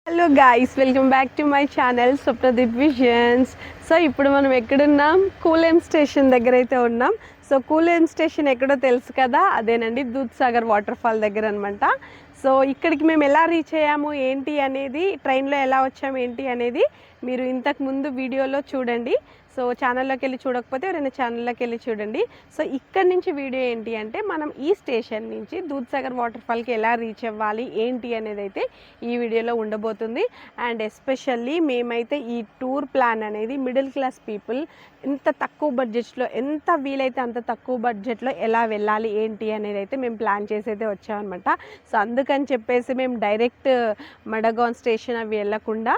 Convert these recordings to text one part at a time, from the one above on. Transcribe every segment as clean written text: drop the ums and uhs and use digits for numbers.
Hello guys, welcome back to my channel Swapnadeep visions. So ఇప్పుడు మనం ఎక్కడున్నాం? కూలెం స్టేషన్ దగ్గర అయితే ఉన్నాం. సో కూలెం స్టేషన్ ఎక్కడో తెలుసు కదా, అదేనండి దూద్సాగర్ వాటర్ ఫాల్ దగ్గర అనమాట. సో ఇక్కడికి మేము ఎలా రీచ్ అయ్యాము ఏంటి అనేది, ట్రైన్లో ఎలా వచ్చాము ఏంటి అనేది మీరు ఇంతకు ముందు వీడియోలో చూడండి. సో ఛానల్లోకి వెళ్ళి చూడకపోతే ఎవరైనా ఛానల్లోకి వెళ్ళి చూడండి. సో ఇక్కడ నుంచి వీడియో ఏంటి అంటే, మనం ఈ స్టేషన్ నుంచి దూద్సాగర్ వాటర్ ఫాల్కి ఎలా రీచ్ అవ్వాలి ఏంటి అనేది అయితే ఈ వీడియోలో ఉండబోతుంది. అండ్ ఎస్పెషల్లీ మేమైతే ఈ టూర్ ప్లాన్ అనేది మిడిల్ క్లాస్ పీపుల్ ఎంత తక్కువ బడ్జెట్లో, ఎంత వీలైతే అంత తక్కువ బడ్జెట్లో ఎలా వెళ్ళాలి ఏంటి అనేది అయితే మేము ప్లాన్ చేసి అయితే వచ్చామన్నమాట. సో అందుకని చెప్పేసి మేము డైరెక్ట్ మడగాన్ స్టేషన్ అవి వెళ్ళకుండా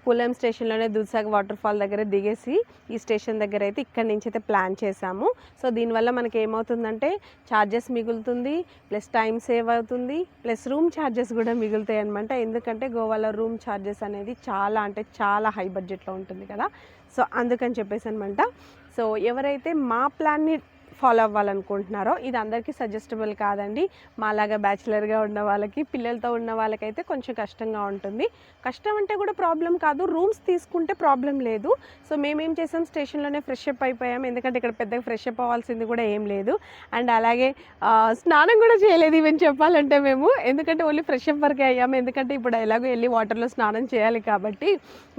కూలెం స్టేషన్లోనే దూద్సాగర్ వాటర్ ఫాల్ దగ్గర దిగేసి ఈ స్టేషన్ దగ్గర అయితే ఇక్కడ నుంచి అయితే ప్లాన్ చేశాము. సో దీనివల్ల మనకి ఏమవుతుందంటే ఛార్జెస్ మిగులుతుంది, ప్లస్ టైం సేవ్ అవుతుంది, ప్లస్ రూమ్ ఛార్జెస్ కూడా మిగులుతాయి అనమాట. ఎందుకంటే గోవాలో రూమ్ ఛార్జెస్ అనేది చాలా అంటే చాలా హై బడ్జెట్లో ఉంటుంది కదా. సో అందుకని చెప్పేసి అనమాట. సో ఎవరైతే మా ప్లాన్ని ఫాలో అవ్వాలనుకుంటున్నారో, ఇది అందరికీ సజెస్టబుల్ కాదండి. మాలాగా బ్యాచిలర్గా ఉన్న వాళ్ళకి, పిల్లలతో ఉన్న వాళ్ళకైతే కొంచెం కష్టంగా ఉంటుంది. కష్టం అంటే కూడా ప్రాబ్లం కాదు, రూమ్స్ తీసుకుంటే ప్రాబ్లం లేదు. సో మేమేం చేసాం, స్టేషన్లోనే ఫ్రెష్ అప్ అయిపోయాం. ఎందుకంటే ఇక్కడ పెద్దగా ఫ్రెష్ అప్ అవ్వాల్సింది కూడా ఏం లేదు. అండ్ అలాగే స్నానం కూడా చేయలేదు ఈవెన్ చెప్పాలంటే మేము, ఎందుకంటే ఓన్లీ ఫ్రెష్ అప్ వరకే అయ్యాము. ఎందుకంటే ఇప్పుడు ఎలాగో వెళ్ళి వాటర్లో స్నానం చేయాలి కాబట్టి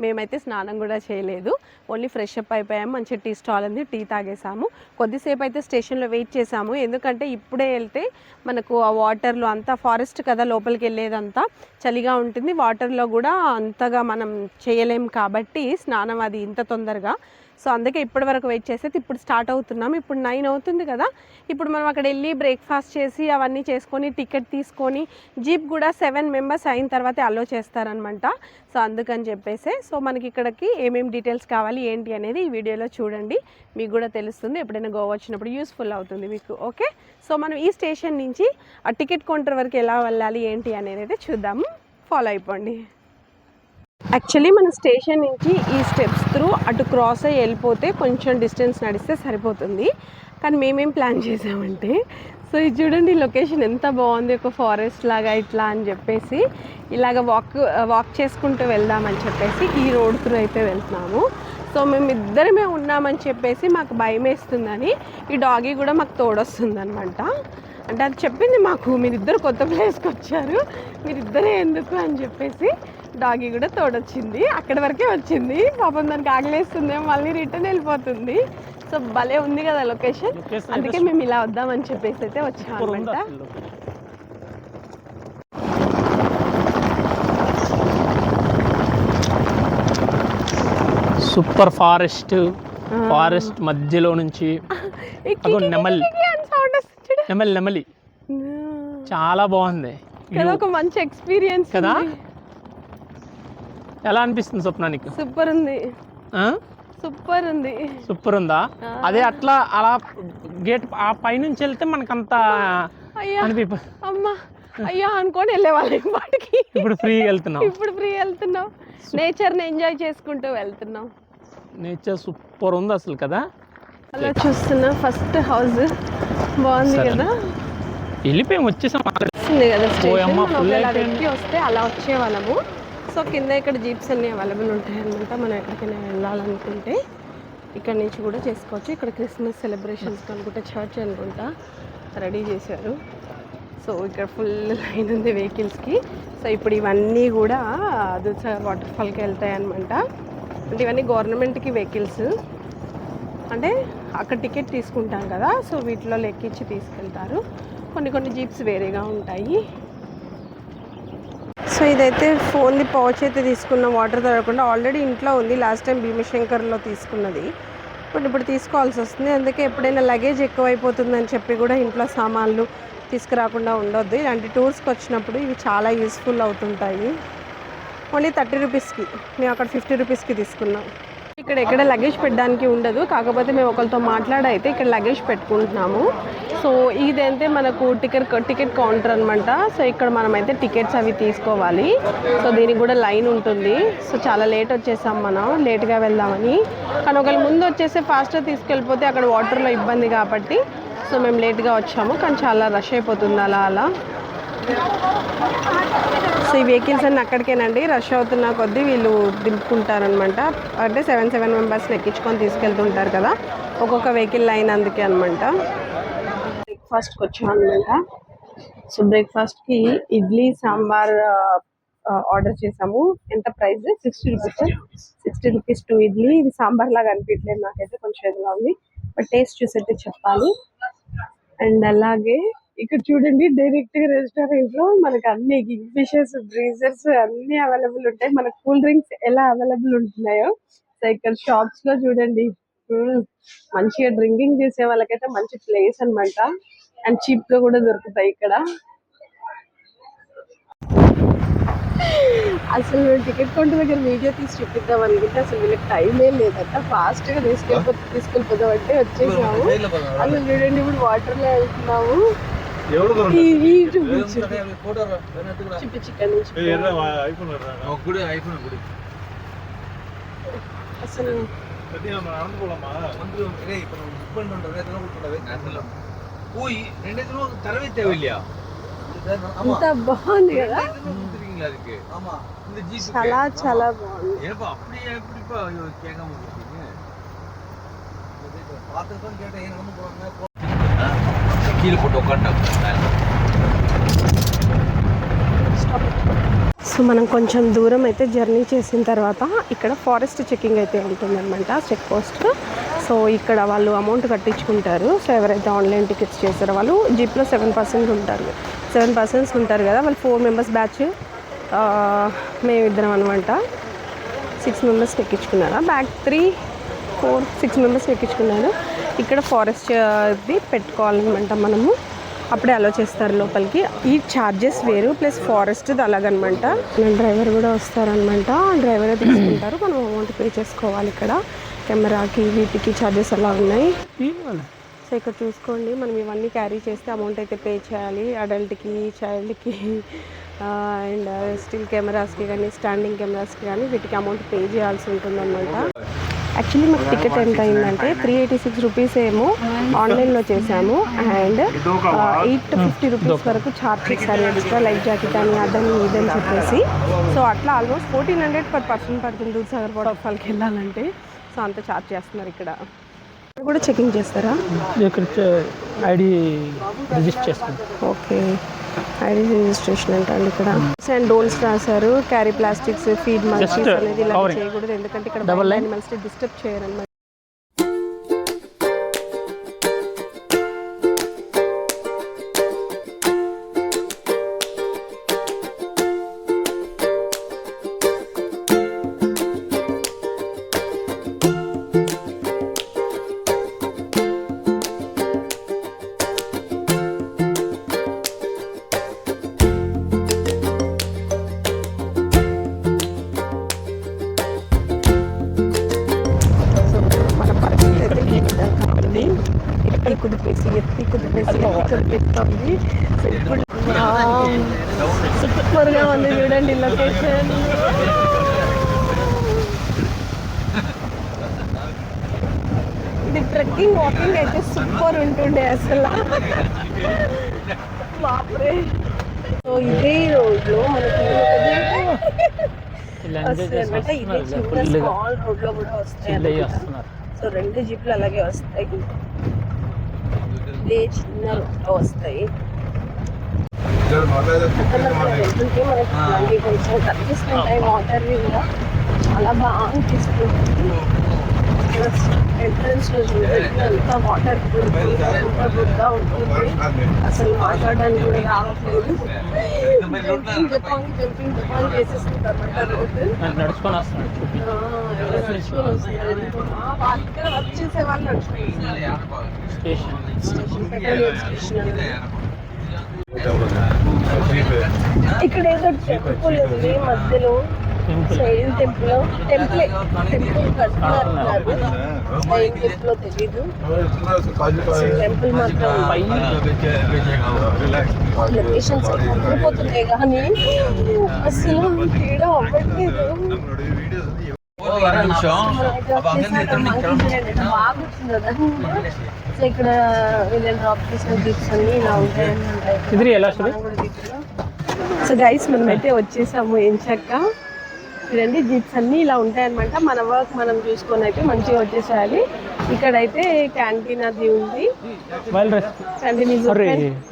మేమైతే స్నానం కూడా చేయలేదు, ఓన్లీ ఫ్రెష్ అప్ అయిపోయాము. మంచి టీ స్టాల్ ఉంది, టీ తాగేసాము. కొద్దిసేపు అయితే స్టేషన్లో వెయిట్ చేసాము, ఎందుకంటే ఇప్పుడే వెళ్తే మనకు ఆ వాటర్లో అంతా ఫారెస్ట్ కదా, లోపలికి వెళ్ళేదంతా చలిగా ఉంటుంది, వాటర్లో కూడా అంతగా మనం చేయలేం కాబట్టి స్నానం అది ఇంత తొందరగా. సో అందుకే ఇప్పటి వరకు వెయిట్ చేసేది, ఇప్పుడు స్టార్ట్ అవుతున్నాం. ఇప్పుడు 9 అవుతుంది కదా. ఇప్పుడు మనం అక్కడ వెళ్ళి బ్రేక్ఫాస్ట్ చేసి అవన్నీ చేసుకొని టికెట్ తీసుకొని, జీప్ కూడా 7 మెంబర్స్ అయిన తర్వాతే అలో చేస్తారనమాట. సో అందుకని చెప్పేసి, సో మనకి ఇక్కడికి ఏమేమి డీటెయిల్స్ కావాలి ఏంటి అనేది ఈ వీడియోలో చూడండి, మీకు కూడా తెలుస్తుంది. ఎప్పుడైనా గోవా వచ్చినప్పుడు యూస్ఫుల్ అవుతుంది మీకు. ఓకే, సో మనం ఈ స్టేషన్ నుంచి ఆ టికెట్ కౌంటర్ వరకు ఎలా వెళ్ళాలి ఏంటి అనేది అయితే చూద్దాము, ఫాలో అయిపోండి. యాక్చువల్లీ మన స్టేషన్ నుంచి ఈ స్టెప్స్ త్రూ అటు క్రాస్ అయ్యి వెళ్ళిపోతే కొంచెం డిస్టెన్స్ నడిస్తే సరిపోతుంది. కానీ మేమేం ప్లాన్ చేసామంటే, సో ఇది చూడండి లొకేషన్ ఎంత బాగుంది, ఒక ఫారెస్ట్ లాగా ఇట్లా అని చెప్పేసి ఇలాగ వాక్ చేసుకుంటూ వెళ్దామని చెప్పేసి ఈ రోడ్ త్రూ అయితే వెళ్తున్నాము. సో మేము ఇద్దరమే ఉన్నామని చెప్పేసి మాకు భయం వేస్తుందని ఈ డాగీ కూడా మాకు తోడొస్తుంది అనమాట. అంటే అది చెప్పింది మాకు, మీరిద్దరు కొత్త ప్లేస్కి వచ్చారు, మీరిద్దరే ఎందుకు అని చెప్పేసి డాగీ కూడా తోడొచ్చింది. అక్కడి వరకే వచ్చింది, పాపం దానికి ఆగలేస్తుందేమో, మళ్ళీ రిటర్న్ వెళ్ళిపోతుంది. సో భలే ఉంది కదా లొకేషన్, అందుకే మేము ఇలా వద్దామని చెప్పేసి అయితే వచ్చాం అనమాట. సూపర్ ఫారెస్ట్ మధ్యలో నుంచి నెమలి చాలా బాగుంది కదా, ఒక మంచి ఎక్స్పీరియన్స్ కదా. ఎలా అనిపిస్తుంది స్వప్న నీకు? సూపర్ ఉంది, సూపర్ ఉంది. సూపర్ ఉందా? అదే అట్లా అలా గేట్ ఆ పైనుంచి వెళ్తే మనకంత అమ్మా అయ్యా అనుకొని వెళ్ళేవాళ్ళం వాటికి. ఇప్పుడు ఫ్రీ వెళ్తున్నాం, నేచర్ని ఎంజాయ్ చేసుకుంటూ వెళ్తున్నాం. నేచర్ సూపర్ ఉంది అసలు కదా. అలా చూస్తున్నా, ఫస్ట్ హౌస్ బాగుంది కదా. వెళ్ళిపోయాం, వచ్చేసాం కదా స్టేషన్ వస్తే అలా వచ్చేవాళ్ళము. సో కింద ఇక్కడ జీప్స్ అన్నీ అవైలబుల్ ఉంటాయి అనమాట. మనం ఎక్కడికైనా వెళ్ళాలనుకుంటే ఇక్కడ నుంచి కూడా చేసుకోవచ్చు. ఇక్కడ క్రిస్మస్ సెలబ్రేషన్స్కి అనుకుంటే చర్చ్ అనుకుంటా రెడీ చేశారు. సో ఇక్కడ ఫుల్ లైన్ ఉంది వెహికల్స్కి. సో ఇప్పుడు ఇవన్నీ కూడా దూద్సాగర్ వాటర్ ఫాల్కి వెళ్తాయి అనమాట. అంటే ఇవన్నీ గవర్నమెంట్కి వెహికల్స్, అంటే అక్కడ టికెట్ తీసుకుంటాం కదా, సో వీటిలో లెక్కించి తీసుకెళ్తారు. కొన్ని జీప్స్ వేరేగా ఉంటాయి. సో ఇదైతే ఫోన్ది పౌచ్ అయితే తీసుకున్న, వాటర్ తాగకుండా. ఆల్రెడీ ఇంట్లో ఉంది, లాస్ట్ టైం భీమశంకర్లో తీసుకున్నది, ఇప్పుడు తీసుకోవాల్సి వస్తుంది. అందుకే ఎప్పుడైనా లగేజ్ ఎక్కువైపోతుందని చెప్పి కూడా ఇంట్లో సామాన్లు తీసుకురాకుండా ఉండొద్దు. ఇలాంటి టూర్స్కి వచ్చినప్పుడు ఇవి చాలా యూస్ఫుల్ అవుతుంటాయి. ఓన్లీ 30 రూపీస్కి, మేము అక్కడ 50 రూపీస్కి తీసుకున్నాం. ఇక్కడ ఎక్కడ లగేజ్ పెట్టడానికి ఉండదు, కాకపోతే మేము ఒకరితో మాట్లాడైతే ఇక్కడ లగేజ్ పెట్టుకుంటున్నాము. సో ఇదైతే మనకు టికెట్ కౌంటర్ అనమాట. సో ఇక్కడ మనమైతే టికెట్స్ అవి తీసుకోవాలి. సో దీనికి కూడా లైన్ ఉంటుంది. సో చాలా లేట్ వచ్చేసాం, మనం లేట్గా వెళ్దామని. కానీ ఒకవేళ ముందు వచ్చేస్తే ఫాస్ట్గా తీసుకెళ్ళిపోతే అక్కడ వాటర్లో ఇబ్బంది కాబట్టి సో మేము లేట్గా వచ్చాము, కానీ చాలా రష్ అయిపోతుంది అలా అలా. సో ఈ వెహికల్స్ అన్నీ అక్కడికేనండి, రష్ అవుతున్న కొద్దీ వీళ్ళు దింపుకుంటారనమాట. అంటే 7 మెంబర్స్ని ఎక్కించుకొని తీసుకెళ్తుంటారు కదా, ఒక్కొక్క వెహికల్ లైన్ అందుకే అనమాట. బ్రేక్ఫాస్ట్కి వచ్చాం అనమాట. సో బ్రేక్ఫాస్ట్కి ఇడ్లీ సాంబార్ ఆర్డర్ చేసాము. ఎంత ప్రైస్? 60 రూపీస్. 60 రూపీస్ 2 ఇడ్లీ. ఇది సాంబార్ లాగా అనిపించలేదు నాకైతే, కొంచెం ఎదుగా ఉంది, బట్ టేస్ట్ చూసేట్టు చెప్పాలి. అండ్ అలాగే ఇక్కడ చూడండి, డైరెక్ట్ గా రెస్టారెంట్ లో మనకు అన్ని కింగ్ ఫిషెస్, బ్రీజర్స్ అన్ని అవైలబుల్ ఉంటాయి. మనకు కూల్ డ్రింక్స్ ఎలా అవైలబుల్ ఉంటున్నాయో, సో ఇక్కడ షాప్స్ లో చూడండి. మంచిగా డ్రింకింగ్ చేసే వాళ్ళకైతే మంచి ప్లేస్ అన్నమాట. అండ్ చీప్ గా కూడా దొరుకుతాయి ఇక్కడ. అసలు టికెట్ కౌంటర్ దగ్గర వీడియో తీసి చూపిద్దాం అనుకుంటే అసలు వీళ్ళకి టైమే లేదంట. ఫాస్ట్ గా తీసుకెళ్ళిపోదాం అంటే వచ్చేసాము. అసలు చూడండి, ఇప్పుడు వాటర్ లో వెళ్తున్నాము. అసలు అంత బాగుంది కదా, చాలా చాలా బాగుంది. సో మనం కొంచెం దూరం అయితే జర్నీ చేసిన తర్వాత ఇక్కడ ఫారెస్ట్ చెకింగ్ అయితే ఉంటుందన్నమాట, చెక్ పోస్ట్. సో ఇక్కడ వాళ్ళు అమౌంట్ కట్టించుకుంటారు. సో ఎవరైతే ఆన్లైన్ టికెట్స్ చేస్తారో వాళ్ళు జీప్లో 7% ఉంటారు. 7 పర్సన్స్ ఉంటారు కదా, వాళ్ళు 4 మెంబర్స్ బ్యాచ్, మేమిద్దరం అనమాట. 6 మెంబర్స్ని ఎక్కించుకున్నారా, బ్యాక్ 3, 4, 6 మెంబర్స్ని ఎక్కించుకున్నారు. ఇక్కడ ఫారెస్ట్ది పెట్టుకోవాలన్నమాట మనము, అప్పుడే అలో చేస్తారు లోపలికి. ఈ ఛార్జెస్ వేరు, ప్లస్ ఫారెస్ట్ది అలాగనమాట. డ్రైవర్ కూడా వస్తారనమాట, డ్రైవరే తీసుకుంటారు, మనం అమౌంట్ పే చేసుకోవాలి. ఇక్కడ కెమెరాకి వీటికి ఛార్జెస్ అలా ఉన్నాయి. సో ఇక్కడ చూసుకోండి, మనం ఇవన్నీ క్యారీ చేస్తే అమౌంట్ అయితే పే చేయాలి. అడల్ట్కి, చైల్డ్కి, అండ్ స్టిల్ కెమెరాస్కి కానీ, స్టాండింగ్ కెమెరాస్కి కానీ వీటికి అమౌంట్ పే చేయాల్సి ఉంటుందన్నమాట. యాక్చువల్లీ మాకు టికెట్ ఎంత అయిందంటే 386 రూపీస్ ఏమో ఆన్లైన్లో చేసాము. అండ్ 850 రూపీస్ వరకు ఛార్జ్ చేశారు ఎక్స్ట్రా, లైఫ్ జాకెట్ అని అదని ఇదని చెప్పేసి. సో అట్లా ఆల్మోస్ట్ 1400 per person పడుతుంది దూద్సాగర్ వాటర్ ఫాల్కి వెళ్ళాలంటే. సో అంత ఛార్జ్ చేస్తున్నారు. ఇక్కడ కూడా చెకింగ్ చేస్తారా? ఇక్కడ ఐడి రిజిస్టర్ చేస్తాం. ఓకే, ఐడి రిజిస్ట్రేషన్ అంటండి ఇక్కడ. అండ్ డోల్స్ రాశారు, క్యారీ ప్లాస్టిక్స్, ఫీడ్ మల్చీస్ అనేది ఇలా చేయకూడదు, ఎందుకంటే ఇక్కడ యానిమల్స్ డిస్టర్బ్ చేయరన్నమాట. ఎత్తి కుదిపేసి పెడుతుంది. సూపర్గా ఉంది చూడండి లొకేషన్. ఇది ట్రెక్కింగ్ వాకింగ్ అయితే సూపర్ ఉంటుండే అసలు. బాప్రే. సో ఇదే రోడ్లో మనకి అనమాట, ఇదే చిన్న స్మాల్ రోడ్లో కూడా వస్తాయి. సో 2 జీప్లు అలాగే వస్తాయి, ఇదే చిన్న రోడ్లో వస్తాయి. వెళ్తుంటే మనకి కొంచెం కనిపిస్తుంటాయి వాటర్ కూడా, చాలా బాగా అనిపిస్తుంది. ఎంట్రన్స్ లో చూడండి అంతా వాటర్ బుద్ధగా ఉంటుంది, అసలు మాట్లాడడానికి కూడా రావట్లేదు. జంపింగ్ జపాన్ చేసేస్తుంటారు నడుచుకొని వస్తున్నారు. వాళ్ళ ఇక్కడ వర్క్ చేసే వాళ్ళు నడుచుకుంటున్నారు. ఇక్కడ ఏదో టెంపుల్ ఉంది మధ్యలో, సైన్ టెంపుల్ కడుతున్నారు. సైన్ టెంపుల్ తెలీదు, టెంపుల్ మాత్రం లొకేషన్స్ పోతున్నాయి కానీ అసలు తేడా అవ్వట్లేదు. బాగా వచ్చింది కదా. సో ఇక్కడ వీళ్ళని డ్రాప్ చేసిన జీప్స్ అన్ని ఇలా ఉంటాయి. సో గైస్ మనమైతే వచ్చేసాము ఎంచక్క. చూడండి జీప్స్ అన్ని ఇలా ఉంటాయి అనమాట. మన వర్క్ మనం చూసుకొని అయితే మంచిగా వచ్చేసేయాలి. ఇక్కడైతే క్యాంటీన్ అది ఉంది. క్యాంటీన్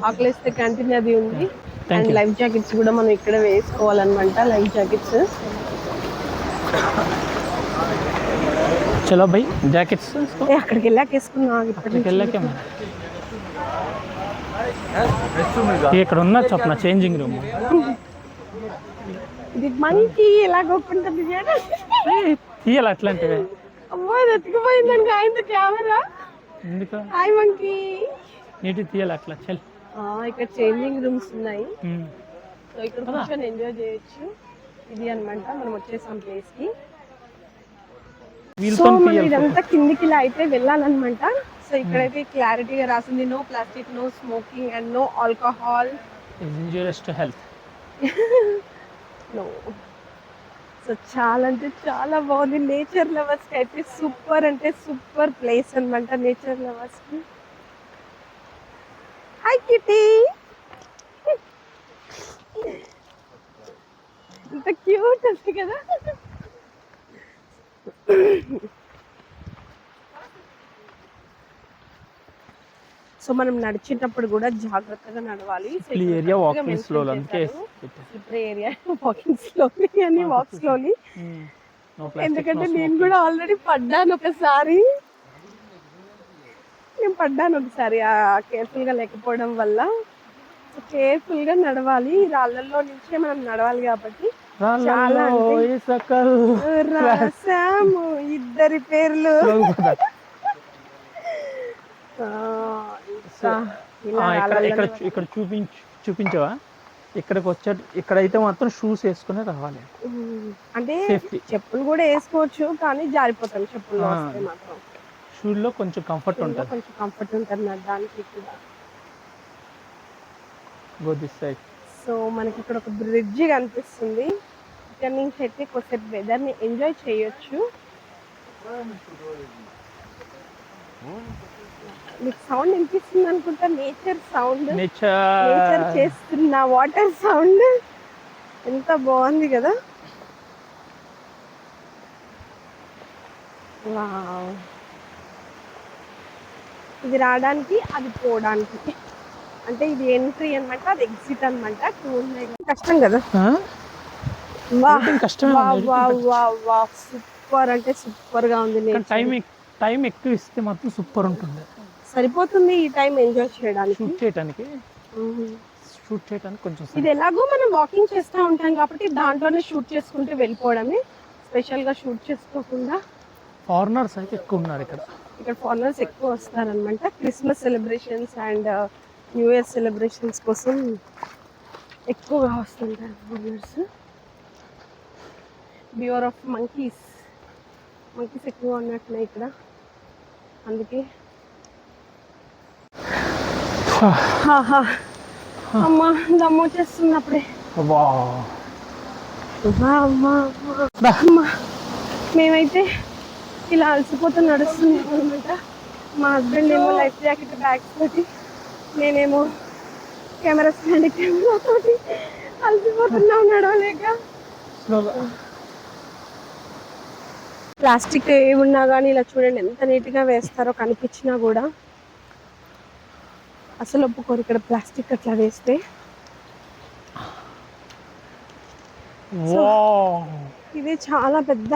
ఆకలిస్తే క్యాంటీన్ అది ఉంది. అండ్ లైఫ్ జాకెట్స్ కూడా మనం ఇక్కడ వేసుకోవాలన్నమాట. లైఫ్ జాకెట్స్ చలో భయ్ జాకెట్స్ అక్కడికి వెళ్ళాక వేసుకున్నా. ఇప్పటికి వెళ్ళాక ఇక్కడ ఉన్న చొప్పున చేంజింగ్ రూమ్. ఇది మంకీ ఎలా కొట్టుకుంటుంది తీయాలి అట్లాంటివి. అమ్మో ఇది ఎత్తుకుపోయిందని ఆయన కెమెరా. ఎందుకు హాయ్ మంకీ. నీటి తీయాలి అట్లా చల్. ఇక్కడ చేంజింగ్ రూమ్స్ ఉన్నాయి. సో ఇక్కడ కూర్చొని ఎంజాయ్ చేయొచ్చు. ఇది అన్నమాట మనం వచ్చేసాం ప్లేస్ కి. సో మనం ఇదంతా కిందికి ఇలా అయితే వెళ్ళాలన్నమాట. సో ఇక్కడైతే క్లారిటీగా రాసింది no plastic, no smoking and no alcohol. Injurious to health. No. So చాలా అంటే చాలా బాగుంది. నేచర్ లవర్స్ కి అయితే సూపర్ అంటే సూపర్ ప్లేస్ అన్నమాట. నేచర్ లవర్స్ కి. Hi kitty. ఇంత క్యూట్ ఉంది కదా. సో మనం నడిచేటప్పుడు కూడా జాగ్రత్తగా నడవాలి. ఏరియా వాకింగ్ స్లోలీ, అందుకే ఏరియా వాకింగ్ స్లోలీ అని వాక్ స్లోలీ. ఎందుకంటే నేను కూడా ఆల్రెడీ పడ్డాను ఒకసారి. నేను పడ్డాను ఒకసారి కేర్ఫుల్ గా లేకపోవడం వల్ల. కేర్ఫుల్ గా నడవాలి. రాళ్ళల్లో నుంచే మనం నడవాలి కాబట్టి చాలా రాసాము ఇద్దరి పేర్లు. ఇక్కడ చూపించవా? ఇక్కడికి వచ్చే ఇక్కడైతే మాత్రం షూస్ వేసుకుని రావాలి. అంటే చెప్పులు కూడా వేసుకోవచ్చు కానీ జారిపోతాం చెప్పులు మాత్రం. షూస్ లో కొంచెం కంఫర్ట్ ఉంటుంది. కొంచెం కంఫర్ట్ ఉంటుంది నడడానికి కూడా. Go this side. సో మనకి ఇక్కడ ఒక బ్రిడ్జ్ కనిపిస్తుంది. ఇక్కడ నుంచి అయితే కొద్దిసేపు వెదర్ ని ఎంజాయ్ చేయొచ్చు. మీకు సౌండ్ వినిపిస్తుంది అనుకుంటా. నేచర్ సౌండ్, నేచర్ చేస్తున్న వాటర్ సౌండ్ ఎంత బాగుంది కదా. వావ్. ఇది రావడానికి అది పోవడానికి. అంటే ఇది ఎంట్రీ అన్నమాట, అది ఎగ్జిట్ అన్నమాట. టూ ఉన్నాయి. కష్టం కదా. సూపర్ అంటే సూపర్ గా ఉంది. టైం ఎక్కువ ఇస్తే మాత్రం సూపర్ ఉంటుంది. సరిపోతుంది ఈ టైం ఎంజాయ్ చేయడానికి. షూట్ చేయడానికి కొంచెం. ఇది ఎలాగో మనం వాకింగ్ చేస్తూ ఉంటాం కాబట్టి దాంట్లోనే షూట్ చేసుకుంటూ వెళ్ళిపోవడమే. స్పెషల్ గా షూట్ చేసుకోకుండా. ఫారినర్స్ అయితే ఎక్కువ ఉన్నారు ఇక్కడ. ఇక్కడ ఫారినర్స్ ఎక్కువ వస్తారనమాట. Christmas celebrations and new year celebrations కోసం ఎక్కువగా వస్తుంటారు ఫారినర్స్. బ్యూర్ ఆఫ్ మంకీస్ ఎక్కువ ఉన్నట్టున్నాయి ఇక్కడ, అందుకే. అమ్మా దమ్ము వచ్చేస్తుంది అప్పుడే. మేమైతే ఇలా అలసిపోతూ నడుస్తున్నాం అనమాట. మా హస్బెండ్ ఏమో లైఫ్ జాకెట్ బ్యాగ్స్ తోటి, నేనేమో కెమెరా స్టాండ్ కెమెరా తోటి అలసిపోతున్నాం నడవలేక. ప్లాస్టిక్ ఏమున్నా కానీ ఇలా చూడండి ఎంత నీట్గా వేస్తారో. కనిపించినా కూడా అసలు ఒప్పుకోరు ఇక్కడ ప్లాస్టిక్ అట్లా వేస్తే. ఇది చాలా పెద్ద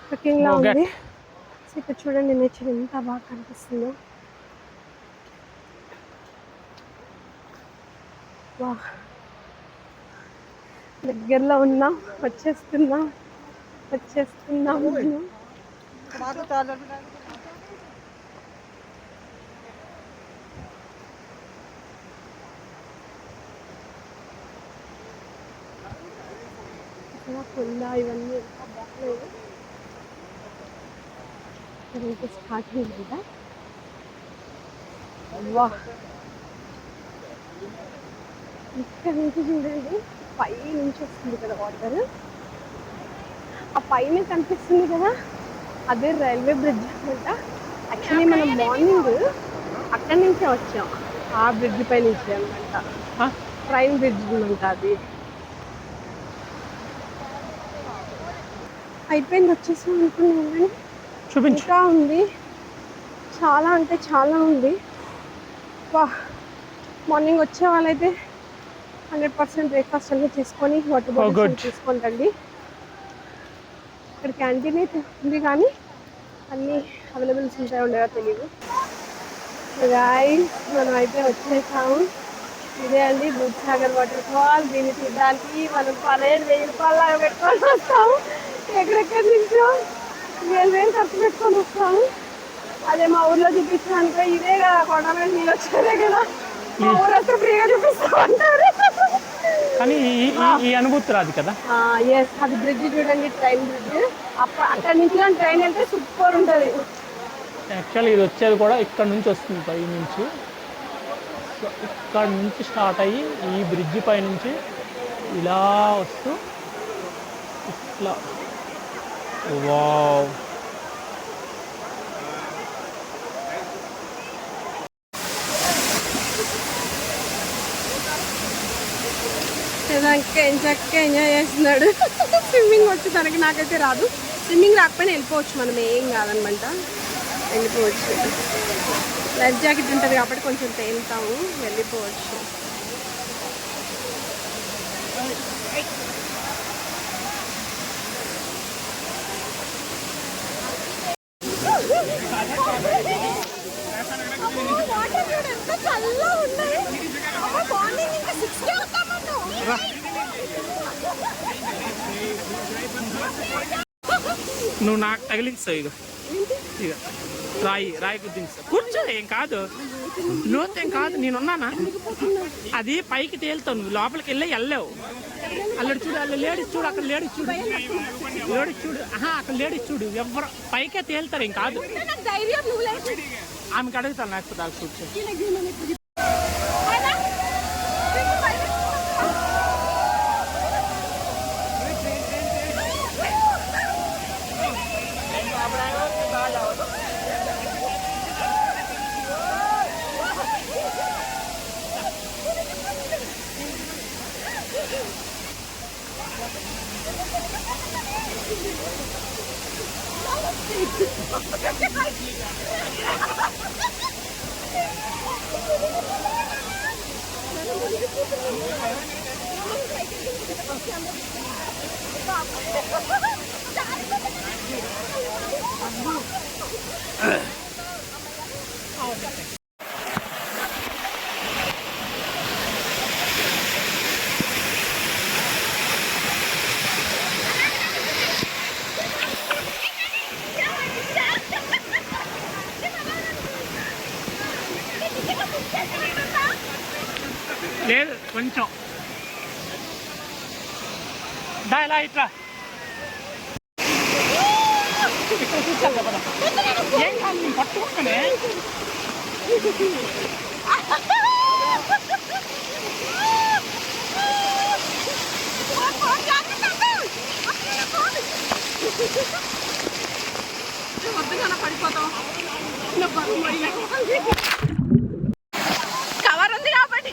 ట్రెక్కింగ్ లా ఉంది. ఇక్కడ చూడండి నేచర్ ఎంత బాగా కనిపిస్తుందో. వా, దగ్గరలో ఉన్నాం, వచ్చేస్తున్నాం. కొండ ఇవన్నీ ఎంత బాగలేదు. ఇంకా స్టార్ట్ అయింది కదా. వా, ఇక్కడ నుంచి చూడండి పై నుంచి వస్తుంది కదా వాటర్. ఆ పైన కనిపిస్తుంది కదా, అదే రైల్వే బ్రిడ్జ్ అనమాట. యాక్చువల్లీ మనం మార్నింగ్ అక్కడి నుంచే వచ్చాం, ఆ బ్రిడ్జ్ పై నుంచి అనమాట. ట్రైన్ బ్రిడ్జ్ అనమాట అది. అయిపోయింది, వచ్చేసాం అనుకున్నాను కానీ ఇంకా ఉంది, చాలా అంటే చాలా ఉంది. వా, మార్నింగ్ వచ్చే వాళ్ళైతే 100% బ్రేక్ఫాస్ట్ అన్నీ తీసుకొని వాటర్ బాటిల్స్ తీసుకొని రండి. ఇక్కడ క్యాంటీన్ అయితే ఉంది కానీ అన్నీ అవైలబుల్స్ ఉంటాయో ఉండవో తెలియదు. గాయ్స్, మనం అయితే వచ్చేసాము. ఇదే అండి దూద్సాగర్ వాటర్ ఫాల్. దీన్ని చూడడానికి మనం 12,000 రూపాయలు పెట్టుకొని వస్తాము. ఎక్కడెక్కడి నుంచో 7,000 ఖర్చు పెట్టుకొని వస్తాము. అదే మా ఊర్లో చూపించడానికి ఇదే కదా కొండ మీద నీళ్ళు వచ్చేదే కదా, మా ఊరంతా ఫ్రీగా చూపిస్తామంటారు కానీ ఈ అనుభూతి రాదు కదా. ఎస్, అది బ్రిడ్జ్ చూడండి, ట్రైన్ బ్రిడ్జ్. అక్కడి నుంచి ట్రైన్ వెళ్తే సూపర్ ఉంటుంది. యాక్చువల్లీ ఇది వచ్చేది కూడా ఇక్కడ నుంచి వస్తుంది, పై నుంచి. సో ఇక్కడ నుంచి స్టార్ట్ అయ్యి ఈ బ్రిడ్జ్ పై నుంచి ఇలా వస్తూ ఇట్లా. వావ్, చక్కగా ఎంజాయ్ చేస్తున్నాడు. స్విమ్మింగ్ వచ్చి తనకి, నాకైతే రాదు. స్విమ్మింగ్ రాకపోయినా వెళ్ళిపోవచ్చు, మనం ఏం కాదనమాట, వెళ్ళిపోవచ్చు. లైఫ్ జాకెట్ ఉంటుంది కాబట్టి కొంచెం తేలుతాము, వెళ్ళిపోవచ్చు. నువ్వు నాకు తగిలిస్తావు. ఇక ఇక రాయి గుద్దించా, కూర్చో, ఏం కాదు, లోతేం కాదు, నేనున్నానా. అది పైకి తేలుతావు, నువ్వు లోపలికి వెళ్ళావు. అల్లడి చూడు, అల్ల లేడీస్ చూడు, అక్కడ లేడీస్ చూడు, అక్కడ లేడీస్ చూడు, ఎవరు పైకే తేలుతారు, ఏం కాదు. ఆమెకి అడుగుతాను లేకపోతే దాకా కూర్చో. లేదు కొంచెం ఇలా ఇట్లా ఇక్కడ కూర్చోాలి కదా, ఏం కాదు, నేను పట్టుకుంటానే. వద్దుగా పడిపోతాం, కవర్ ఉంది కాబట్టి.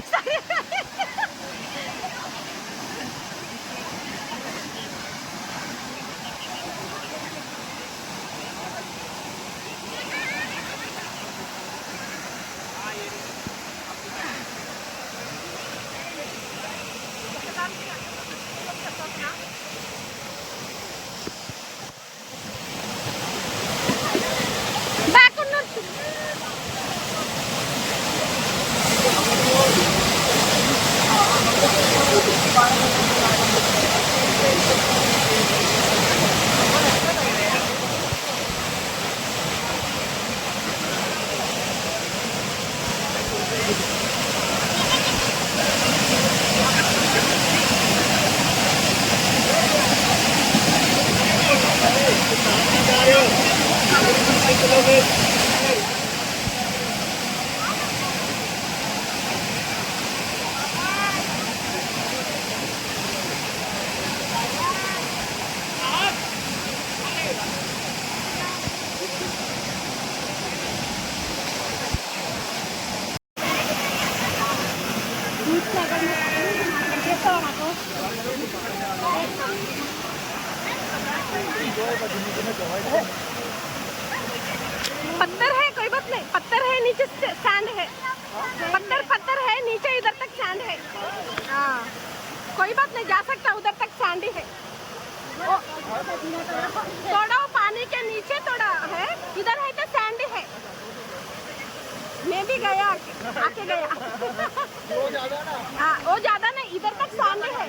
पत्थर है, कोई बात नहीं, पत्थर है, नीचे सैंड है, पत्थर है, नीचे इधर तक सैंड है। हाँ, कोई बात नहीं, जा सकता, उधर तक सैंड ही है। थोड़ा वो पानी के नीचे थोड़ा है, इधर है तो सैंड है। मैं भी गया, आके गया। हाँ, वो ज्यादा नहीं, इधर तक सैंड है।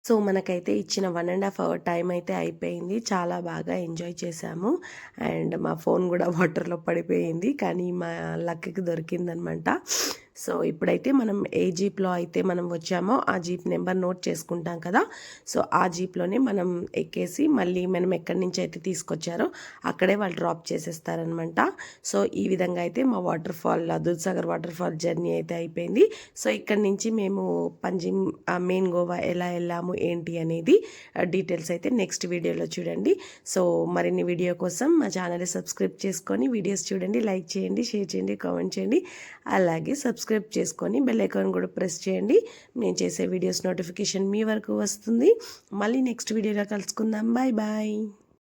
సో మనకైతే ఇచ్చిన 1.5 అవర్ టైం అయితే అయిపోయింది. చాలా బాగా ఎంజాయ్ చేశాము. అండ్ మా ఫోన్ కూడా వాటర్లో పడిపోయింది, కానీ మా లక్కి దొరికిందనమాట. సో ఇప్పుడైతే మనం ఏ జీప్లో అయితే మనం వచ్చామో ఆ జీప్ నెంబర్ నోట్ చేసుకుంటాం కదా. సో ఆ జీప్లోనే మనం ఎక్కేసి మళ్ళీ మనం ఎక్కడి నుంచి అయితే తీసుకొచ్చారో అక్కడే వాళ్ళు డ్రాప్ చేసేస్తారనమాట. సో ఈ విధంగా అయితే మా దూద్సాగర్ వాటర్ ఫాల్ జర్నీ అయితే అయిపోయింది. సో ఇక్కడి నుంచి మేము పంజిమ్ మెయిన్ గోవా ఎలా వెళ్ళాము ఏంటి అనేది డీటెయిల్స్ అయితే నెక్స్ట్ వీడియోలో చూడండి. సో మరిన్ని వీడియో కోసం మా ఛానల్ని సబ్స్క్రైబ్ చేసుకొని వీడియోస్ చూడండి, లైక్ చేయండి, షేర్ చేయండి, కామెంట్ చేయండి. అలాగే సబ్స్క్రైబ్ చేసుకొని బెల్ ఐకాన్ కూడా ప్రెస్ చేయండి. నేను చేసే వీడియోస్ నోటిఫికేషన్ మీ వరకు వస్తుంది. మళ్ళీ నెక్స్ట్ వీడియోలో కలుసుకుందాం. Bye bye.